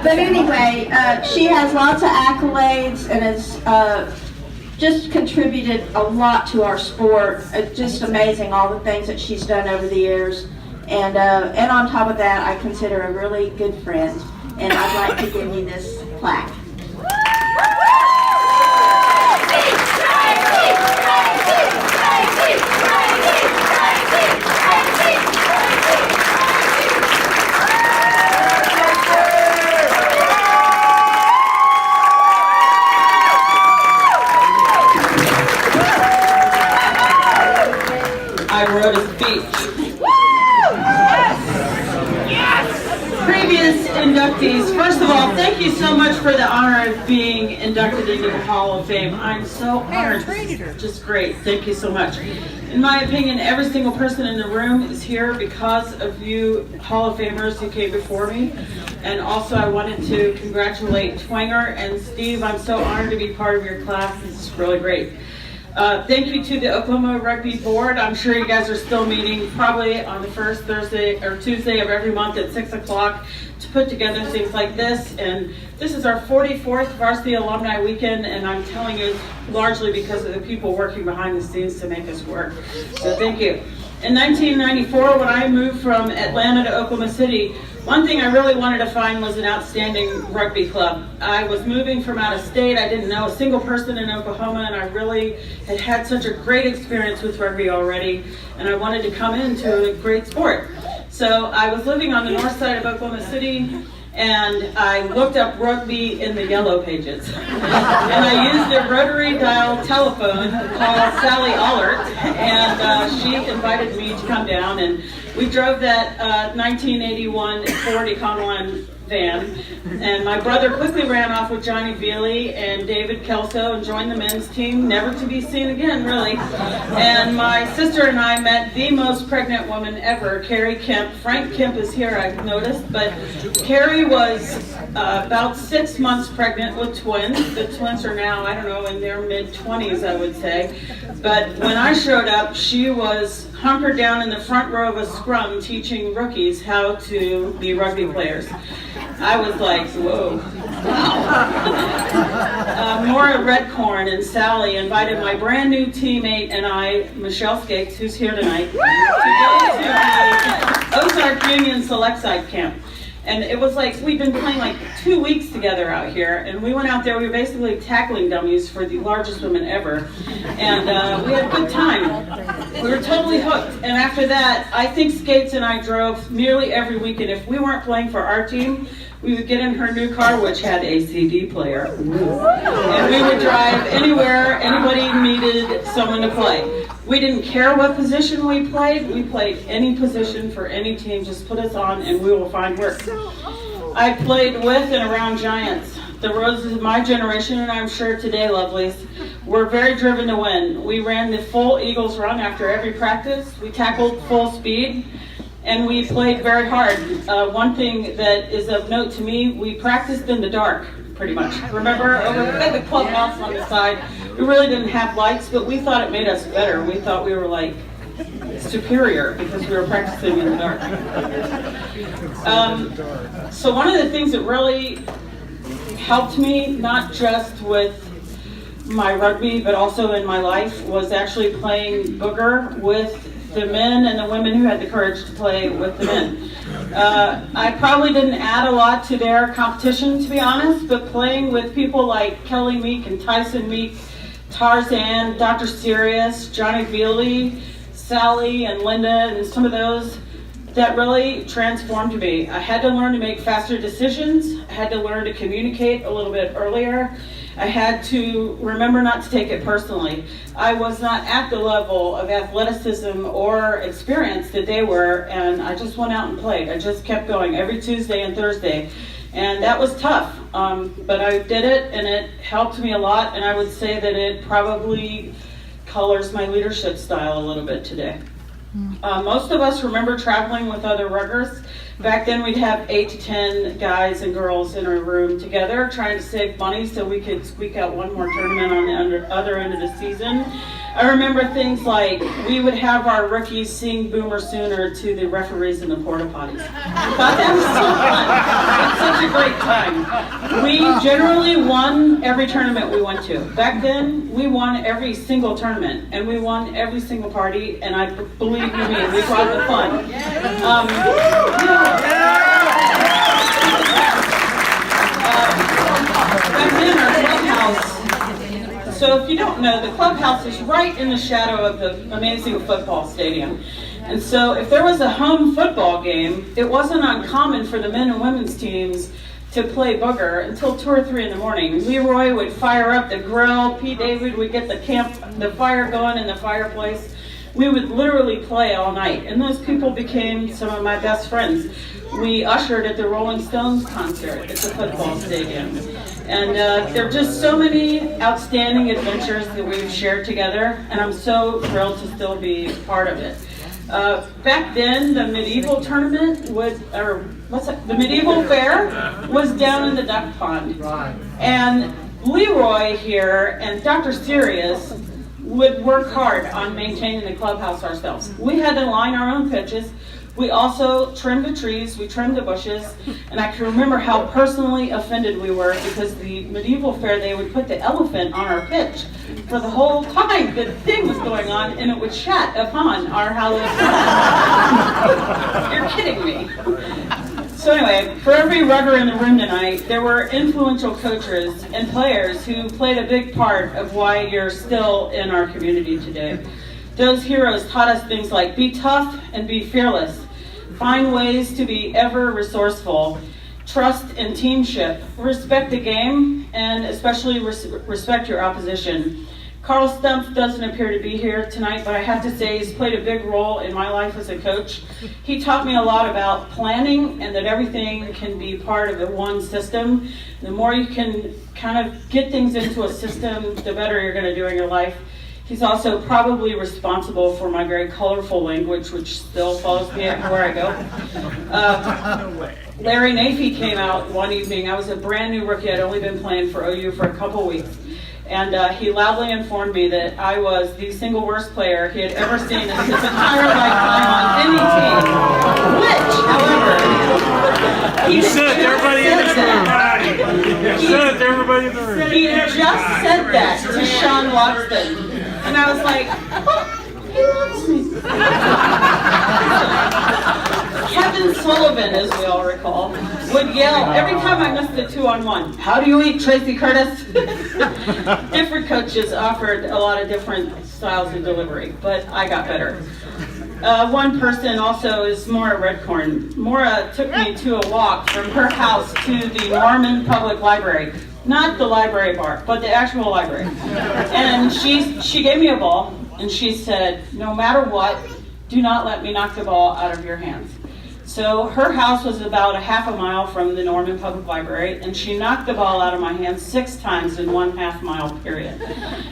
But anyway, she has lots of accolades and has just contributed a lot to our sport. It's just amazing all the things that she's done over the years. And on top of that, I consider her a really good friend. And I'd like to give you this plaque. I wrote a speech. Previous inductees, first of all, thank you so much for the honor of being inducted into the Hall of Fame. I'm so honored. Just great. Thank you so much. In my opinion, every single person in the room is here because of you Hall of Famers who came before me. And also I wanted to congratulate Twanger and Steve. I'm so honored to be part of your class. This is really great. Thank you to the Oklahoma Rugby Board. I'm sure you guys are still meeting probably on the first Thursday or Tuesday of every month at 6 o'clock to put together things like this. And this is our 44th Varsity Alumni Weekend, and I'm telling you, it's largely because of the people working behind the scenes to make us work. So thank you. In 1994, when I moved from Atlanta to Oklahoma City, one thing I really wanted to find was an outstanding rugby club. I was moving from out of state. I didn't know a single person in Oklahoma, and I really had had such a great experience with rugby already, and I wanted to come into a great sport. So I was living on the north side of Oklahoma City, and I looked up rugby in the yellow pages. And I used a rotary dial telephone called Sally Allert, and she invited me to come down, and we drove that 1981 Ford Econoline van, and my brother quickly ran off with Johnny Veely and David Kelso and joined the men's team, never to be seen again, really. And my sister and I met the most pregnant woman ever, Carrie Kemp. Frank Kemp is here, I've noticed, but Carrie was about 6 months pregnant with twins. The twins are now, I don't know, in their mid-20s, I would say. But when I showed up, she was hunkered down in the front row of a scrum teaching rookies how to be rugby players. I was like, whoa, wow. Maura Redcorn and Sally invited my brand new teammate and I, Michelle Skates, who's here tonight, to go to the Ozark Union Select Side Camp. And it was like, we'd been playing like 2 weeks together out here, and we went out there, we were basically tackling dummies for the largest women ever, and we had a good time. We were totally hooked, and after that, I think Skates and I drove nearly every weekend. If we weren't playing for our team, we would get in her new car, which had a CD player, and we would drive anywhere anybody needed someone to play. We didn't care what position we played any position for any team, just put us on and we will find work. I played with and around giants. The Roses of my generation, and I'm sure today, lovelies, were very driven to win. We ran the full Eagles run after every practice. We tackled full speed, and we played very hard. One thing that is of note to me, we practiced in the dark, pretty much. Remember, over the clubhouse on the side, we really didn't have lights, but we thought it made us better. We thought we were like superior because we were practicing in the dark. So one of the things that really helped me, not just with my rugby, but also in my life, was actually playing booger with the men and the women who had the courage to play with the men. I probably didn't add a lot to their competition, to be honest, but playing with people like Kelly Meek and Tyson Meek, Tarzan, Dr. Sirius, Johnny Veely, Sally and Linda, and some of those, that really transformed me. I had to learn to make faster decisions. I had to learn to communicate a little bit earlier. I had to remember not to take it personally. I was not at the level of athleticism or experience that they were, and I just went out and played. I just kept going every Tuesday and Thursday, and that was tough, but I did it, and it helped me a lot, and I would say that it probably colors my leadership style a little bit today. Most of us remember traveling with other ruggers. Back then we'd have 8 to 10 guys and girls in a room together trying to save money so we could squeak out one more tournament on the other end of the season. I remember things like we would have our rookies sing Boomer Sooner to the referees in the porta potties. I thought that was so fun. It's such a great time. We generally won every tournament we went to. Back then, we won every single tournament, and we won every single party, and I believe you me, we brought the fun. Back then, our clubhouse. So if you don't know, the clubhouse is right in the shadow of the amazing football stadium. And so if there was a home football game, it wasn't uncommon for the men and women's teams to play booger until 2 or 3 in the morning. Leroy would fire up the grill, Pete David would get the fire going in the fireplace. We would literally play all night, and those people became some of my best friends. We ushered at the Rolling Stones concert at the football stadium. And there are just so many outstanding adventures that we've shared together, and I'm so thrilled to still be part of it. Back then, the medieval tournament the medieval fair was down in the duck pond. And Leroy here and Dr. Sirius would work hard on maintaining the clubhouse ourselves. We had to line our own pitches. We also trimmed the trees, we trimmed the bushes, and I can remember how personally offended we were because the medieval fair, they would put the elephant on our pitch for the whole time the thing was going on, and it would chat upon our hallowed You're kidding me. So anyway, for every rugger in the room tonight, there were influential coaches and players who played a big part of why you're still in our community today. Those heroes taught us things like be tough and be fearless, find ways to be ever resourceful, trust and teamship, respect the game, and especially respect your opposition. Carl Stumpf doesn't appear to be here tonight, but I have to say he's played a big role in my life as a coach. He taught me a lot about planning and that everything can be part of one system. The more you can kind of get things into a system, the better you're going to do in your life. He's also probably responsible for my very colorful language, which still follows me everywhere I go. Larry Nafee came out one evening. I was a brand new rookie. I'd only been playing for OU for a couple weeks. And he loudly informed me that I was the single worst player he had ever seen in his entire lifetime on any team. Which, however, he said to everybody in the room. He just said that to Sean Watson. And I was like, oh, he loves me. Kevin Sullivan, as we all recall, would yell every time I missed a 2-on-1, how do you eat, Tracy Curtis? Different coaches offered a lot of different styles of delivery, but I got better. One person also is Maura Redcorn. Maura took me to a walk from her house to the Norman Public Library. Not the library bar, but the actual library. And she gave me a ball, and she said, no matter what, do not let me knock the ball out of your hands. So her house was about a half a mile from the Norman Public Library, and she knocked the ball out of my hands 6 times in 1/2 mile period.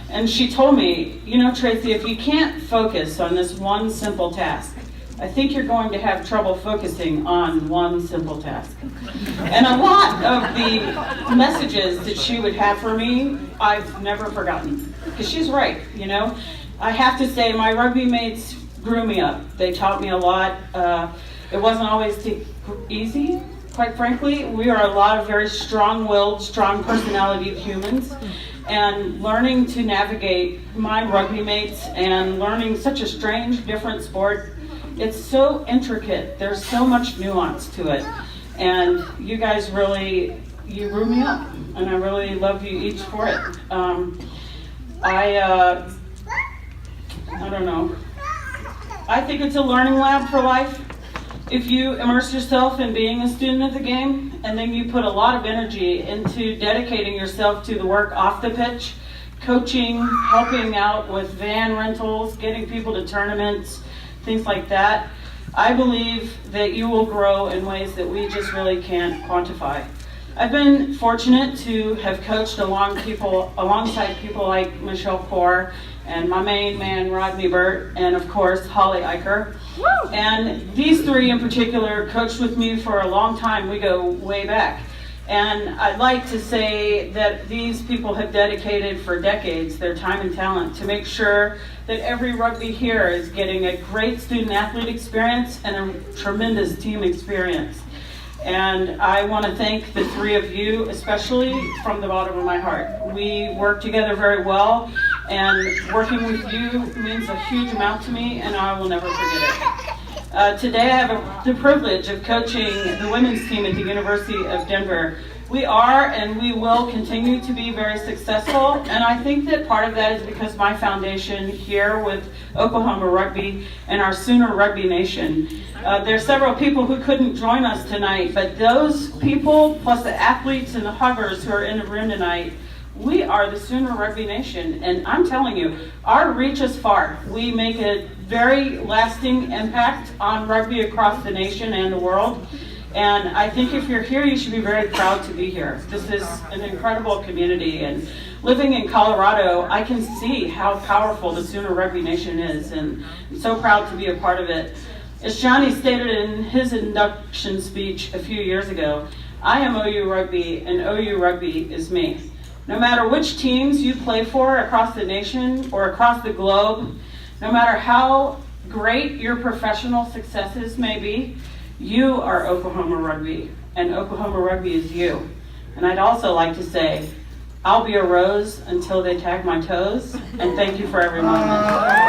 And she told me, you know, Tracy, if you can't focus on this one simple task, I think you're going to have trouble focusing on one simple task. And a lot of the messages that she would have for me, I've never forgotten. Because she's right, you know. I have to say, my rugby mates grew me up. They taught me a lot. It wasn't always easy, quite frankly. We are a lot of very strong-willed, strong-personality humans. And learning to navigate my rugby mates and learning such a strange, different sport, it's so intricate. There's so much nuance to it. And you guys really, you grew me up. And I really love you each for it. I don't know. I think it's a learning lab for life. If you immerse yourself in being a student of the game, and then you put a lot of energy into dedicating yourself to the work off the pitch, coaching, helping out with van rentals, getting people to tournaments, things like that, I believe that you will grow in ways that we just really can't quantify. I've been fortunate to have coached alongside people like Michelle Core and my main man Rodney Burt, and of course Holly Eicher. And these 3 in particular coached with me for a long time. We go way back. And I'd like to say that these people have dedicated for decades their time and talent to make sure that every rugby here is getting a great student-athlete experience and a tremendous team experience. And I want to thank the three of you, especially from the bottom of my heart. We work together very well, and working with you means a huge amount to me, and I will never forget it. Today I have the privilege of coaching the women's team at the University of Denver. We are and we will continue to be very successful, and I think that part of that is because my foundation here with Oklahoma Rugby and our Sooner Rugby Nation. There are several people who couldn't join us tonight, but those people, plus the athletes and the huggers who are in the room tonight, we are the Sooner Rugby Nation, and I'm telling you, our reach is far. We make a very lasting impact on rugby across the nation and the world, and I think if you're here, you should be very proud to be here. This is an incredible community, and living in Colorado, I can see how powerful the Sooner Rugby Nation is, and I'm so proud to be a part of it. As Johnny stated in his induction speech a few years ago, I am OU Rugby, and OU Rugby is me. No matter which teams you play for across the nation or across the globe, no matter how great your professional successes may be, you are Oklahoma Rugby, and Oklahoma Rugby is you. And I'd also like to say, I'll be a rose until they tag my toes, and thank you for every moment.